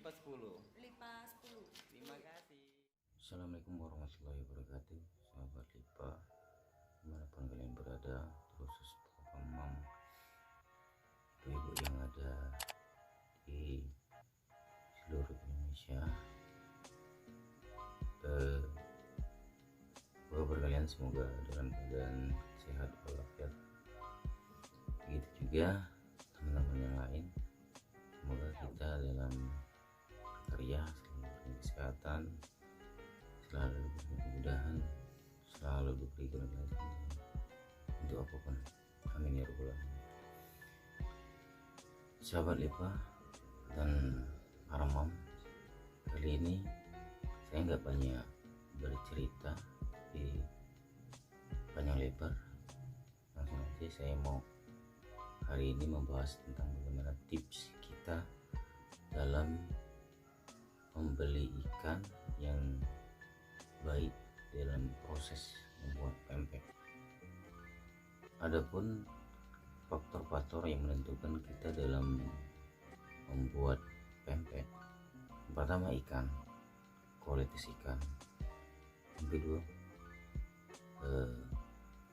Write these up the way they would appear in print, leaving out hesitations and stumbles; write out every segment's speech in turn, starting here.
lipat 10. Lipat 10. Terima kasih. Assalamualaikum warahmatullahi wabarakatuh, sahabat Lipa dimanapun kalian berada, terkhusus papa mam, ibu-ibu yang ada di seluruh Indonesia. Kabar kalian semoga dalam keadaan sehat walafiat. Begitu juga teman-teman yang lain, semoga kita dalam karya selalu kesehatan, selalu diberi kemudahan, selalu diberi keberkatan untuk apapun. Amin ya rabbal alamin. Sahabat Lipa dan para mam, kali ini saya nggak banyak bercerita di panjang lebar, langsung aja saya mau hari ini membahas tentang bagaimana tips kita dalam membeli ikan yang baik dalam proses membuat pempek. Adapun faktor-faktor yang menentukan kita dalam membuat pempek, pertama ikan, kualitas ikan. Yang kedua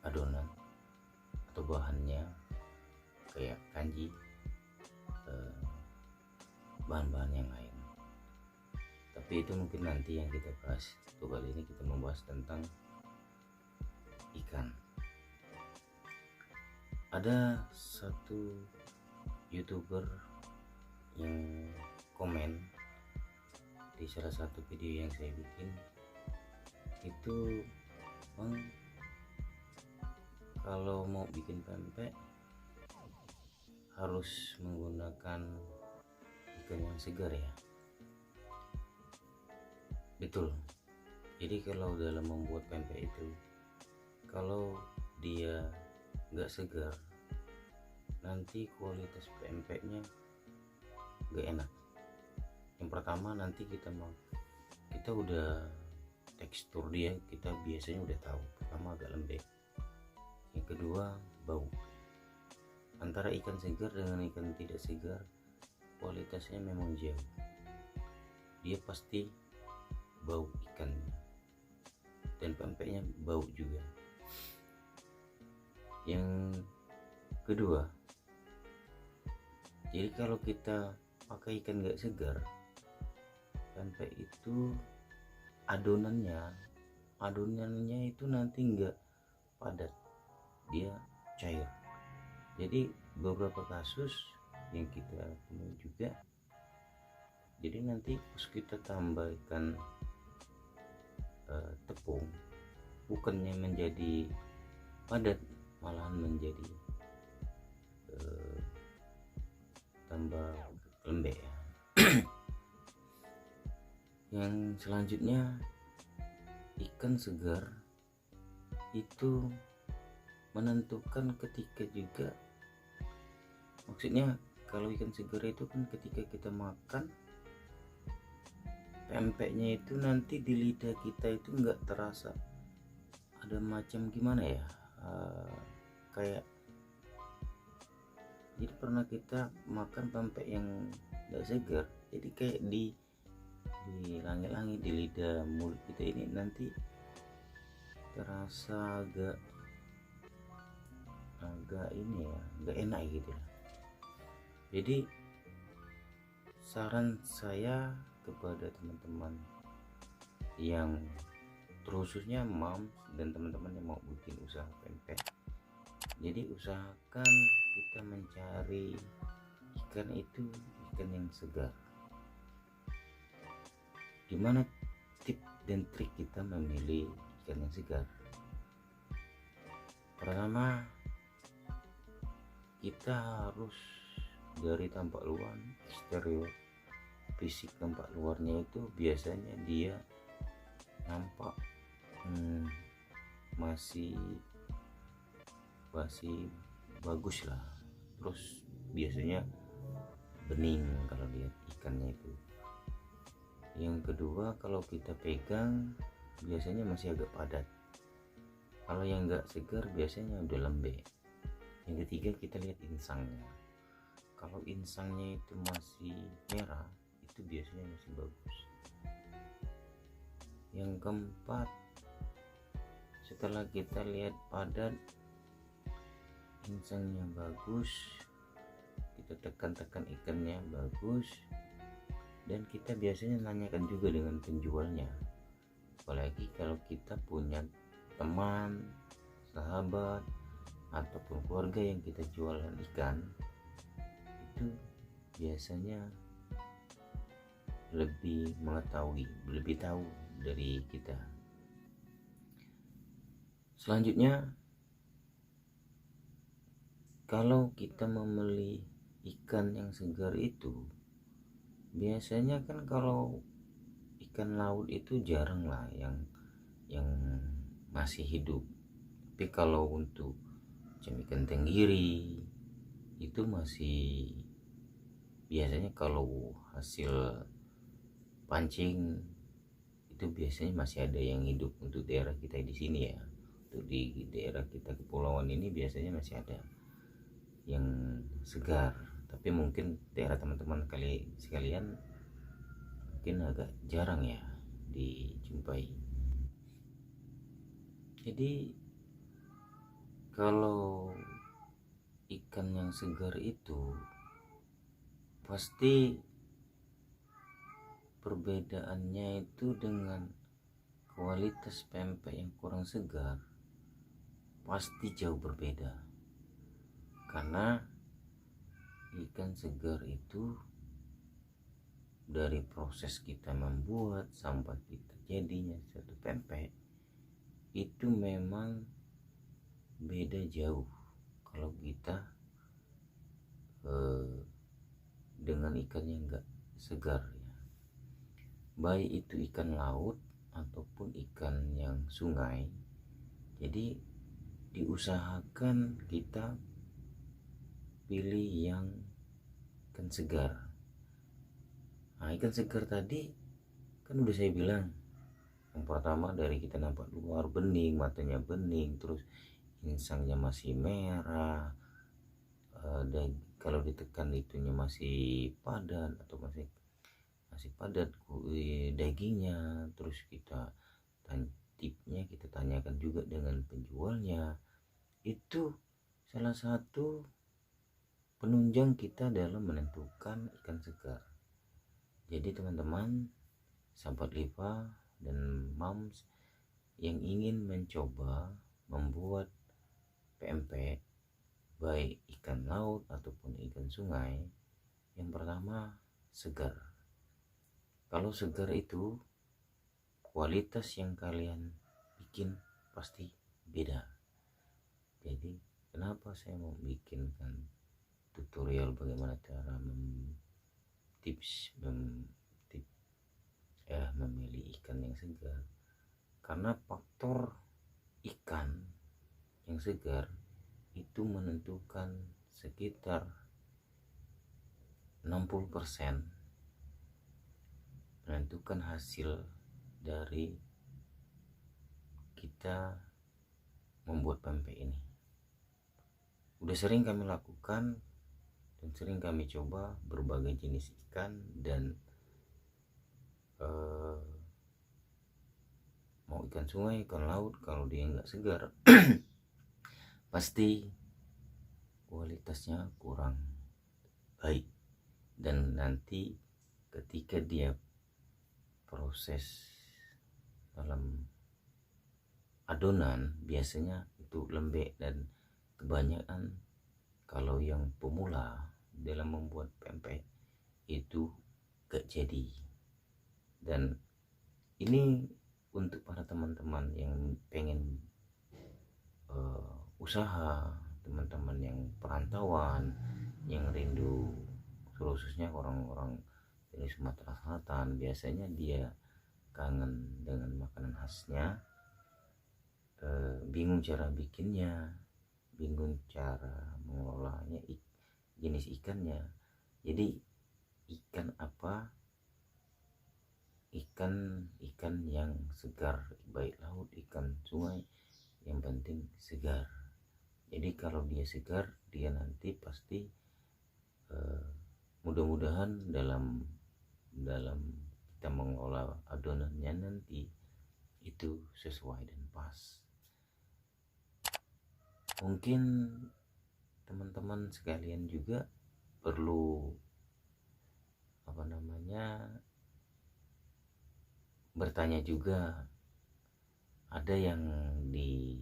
adonan atau bahannya kayak kanji, bahan-bahan yang lain. Tapi itu mungkin nanti yang kita bahas. Untuk kali ini kita membahas tentang ikan. Ada satu YouTuber yang komen di salah satu video yang saya bikin, itu bang, kalau mau bikin pempek harus menggunakan ikan yang segar ya. Betul. Jadi kalau dalam membuat pempek itu, kalau dia nggak segar, nanti kualitas pempeknya nggak enak. Yang pertama, nanti kita udah tekstur dia kita biasanya udah tahu. Pertama agak lembek. Yang kedua bau. Antara ikan segar dengan ikan tidak segar, kualitasnya memang jauh. Dia pasti bau ikannya dan pempeknya bau juga. Yang kedua, jadi kalau kita pakai ikan gak segar, pempek itu adonannya itu nanti nggak padat, dia cair. Jadi beberapa kasus yang kita temui juga, jadi nanti pas kita tambahkan tepung, bukannya menjadi padat, malahan menjadi tambah lembek ya. Yang selanjutnya, ikan segar itu menentukan ketika juga, maksudnya kalau ikan segar itu kan ketika kita makan pempeknya itu nanti di lidah kita itu nggak terasa ada macam gimana ya, kayak, jadi pernah kita makan pempek yang nggak segar, jadi kayak di langit-langit di lidah mulut kita ini nanti terasa agak ini ya, nggak enak gitu ya. Jadi saran saya kepada teman-teman yang terkhususnya mom dan teman-teman yang mau bikin usaha pempek, jadi usahakan kita mencari ikan itu ikan yang segar. Gimana tip dan trik kita memilih ikan yang segar? Pertama, kita harus dari tampak luar, eksterior, fisik tampak luarnya itu biasanya dia nampak masih bagus lah, terus biasanya bening kalau lihat ikannya itu. Yang kedua, kalau kita pegang biasanya masih agak padat. Kalau yang enggak segar biasanya udah lembek. Yang ketiga, kita lihat insangnya. Kalau insangnya itu masih merah, itu biasanya masih bagus. Yang keempat, setelah kita lihat padat, insangnya bagus, kita tekan-tekan ikannya bagus, dan kita biasanya nanyakan juga dengan penjualnya. Apalagi kalau kita punya teman, sahabat, ataupun keluarga yang kita jualan ikan, itu biasanya lebih mengetahui, lebih tahu dari kita. Selanjutnya, kalau kita membeli ikan yang segar itu, biasanya kan kalau ikan laut itu jarang lah yang masih hidup. Tapi kalau untuk macam ikan tenggiri itu masih, biasanya kalau hasil pancing itu biasanya masih ada yang hidup. Untuk daerah kita di sini ya, untuk di daerah kita kepulauan ini biasanya masih ada yang segar. Tapi mungkin daerah teman-teman sekalian mungkin agak jarang ya dijumpai. Jadi kalau ikan yang segar itu pasti perbedaannya itu dengan kualitas pempek yang kurang segar pasti jauh berbeda. Karena ikan segar itu dari proses kita membuat sampai kita jadinya satu pempek itu memang beda jauh kalau kita dengan ikan yang enggak segar ya. Baik itu ikan laut ataupun ikan yang sungai. Jadi diusahakan kita pilih yang ikan segar. Nah, ikan segar tadi kan udah saya bilang, yang pertama dari kita nampak luar bening, matanya bening, terus insangnya masih merah, dan kalau ditekan itunya masih padat atau masih padat dagingnya. Terus kita tipnya kita tanyakan juga dengan penjualnya. Itu salah satu penunjang kita dalam menentukan ikan segar. Jadi teman-teman, sahabat Liva dan Moms yang ingin mencoba membuat pempek baik ikan laut ataupun ikan sungai, yang pertama segar. Kalau segar itu kualitas yang kalian bikin pasti beda. Jadi kenapa saya mau bikinkan tutorial bagaimana cara memilih ikan yang segar, karena faktor ikan yang segar itu menentukan sekitar 60% menentukan hasil dari kita membuat pempek ini. Udah sering kami lakukan dan sering kami coba berbagai jenis ikan, dan mau ikan sungai, ikan laut, kalau dia nggak segar pasti kualitasnya kurang baik. Dan nanti ketika dia proses dalam adonan biasanya itu lembek, dan kebanyakan kalau yang pemula dalam membuat pempek itu gak jadi. Dan ini untuk para teman-teman yang pengen usaha, teman-teman yang perantauan, yang rindu, khususnya orang-orang dari Sumatera Selatan, biasanya dia kangen dengan makanan khasnya, bingung cara bikinnya, bingung cara mengolahnya, jenis ikannya. Jadi ikan apa? Ikan yang segar, baik laut, ikan sungai, yang penting segar. Jadi kalau dia segar, dia nanti pasti mudah-mudahan dalam dalam kita mengolah adonannya nanti itu sesuai dan pas. Mungkin teman-teman sekalian juga perlu bertanya juga. Ada yang di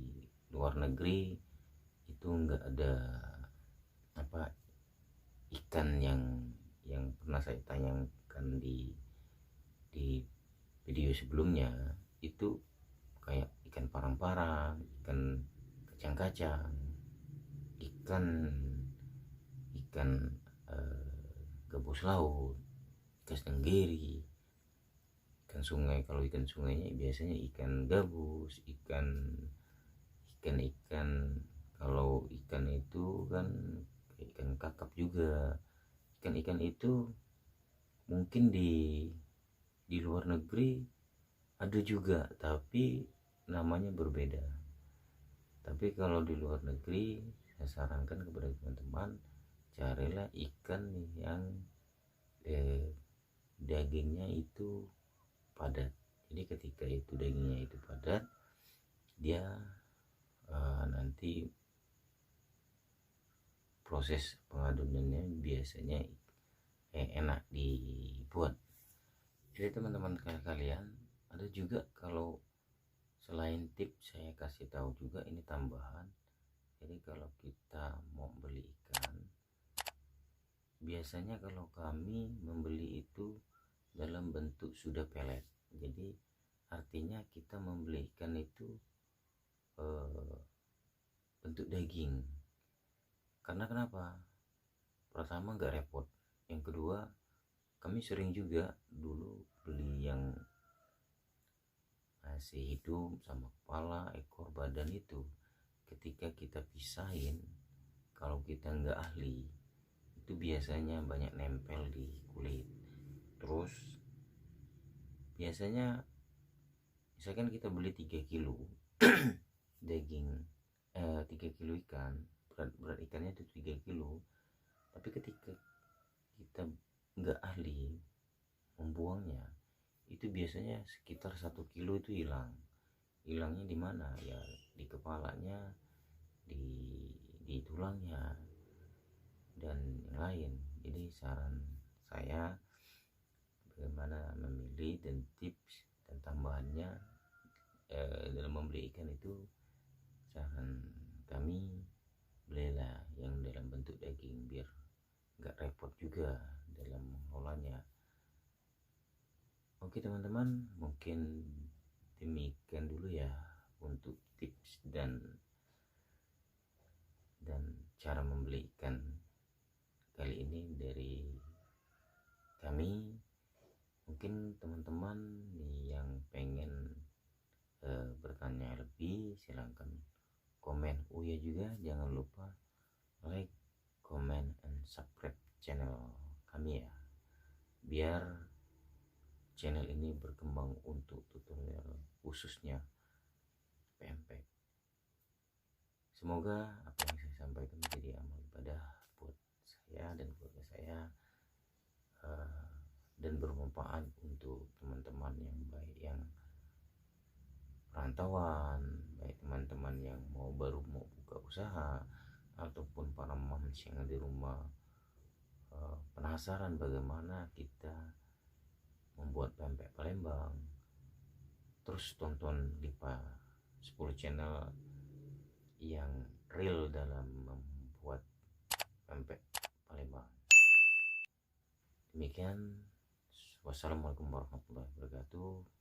luar negeri itu enggak ada ikan yang pernah saya tayangkan di video sebelumnya, itu kayak ikan parang-parang, ikan kacang-kacang, ikan ikan gabus laut, ikan tenggiri, ikan sungai. Kalau ikan sungainya biasanya ikan gabus, ikan kalau ikan itu kan ikan kakap juga. Ikan-ikan itu mungkin di luar negeri ada juga, tapi namanya berbeda. Tapi kalau di luar negeri, saya sarankan kepada teman-teman, carilah ikan yang dagingnya itu padat. Jadi ketika itu dagingnya itu padat, dia nanti proses pengadonannya biasanya enak dibuat. Jadi teman-teman kalian, ada juga kalau selain tips saya kasih tahu juga ini tambahan. Jadi kalau kita mau beli ikan, biasanya kalau kami membeli itu dalam bentuk sudah pelet. Jadi artinya kita membeli ikan itu bentuk daging. Karena kenapa? Pertama nggak repot, yang kedua kami sering juga dulu beli yang nasi hidup sama kepala, ekor, badan itu ketika kita pisahin, kalau kita nggak ahli itu biasanya banyak nempel di kulit. Terus biasanya misalkan kita beli 3 kilo daging, 3 kilo ikan, berat ikannya itu 3 kilo, tapi ketika kita nggak ahli membuangnya, itu biasanya sekitar 1 kilo itu hilangnya di mana ya, di kepalanya, di tulangnya dan yang lain. Jadi saran saya bagaimana memilih dan tips dan tambahannya dalam membeli ikan itu, saran kami belilah yang dalam bentuk daging biar nggak repot juga dalam mengolahnya. Oke teman-teman, mungkin demikian dulu ya untuk tips dan cara membeli ikan kali ini dari kami. Mungkin teman-teman yang pengen bertanya lebih, silahkan komen. Oh ya juga jangan lupa like, comment, and subscribe channel kami ya, biar channel ini berkembang untuk tutorial khususnya pempek. Semoga apa yang saya sampaikan menjadi amal ibadah buat saya dan keluarga saya, dan bermanfaat untuk teman-teman yang baik, yang perantauan, baik teman-teman yang baru mau buka usaha, ataupun para moms yang di rumah penasaran bagaimana kita membuat pempek Palembang. Terus tonton Lipa 10 channel yang real dalam membuat pempek Palembang. Demikian, wassalamualaikum warahmatullahi wabarakatuh.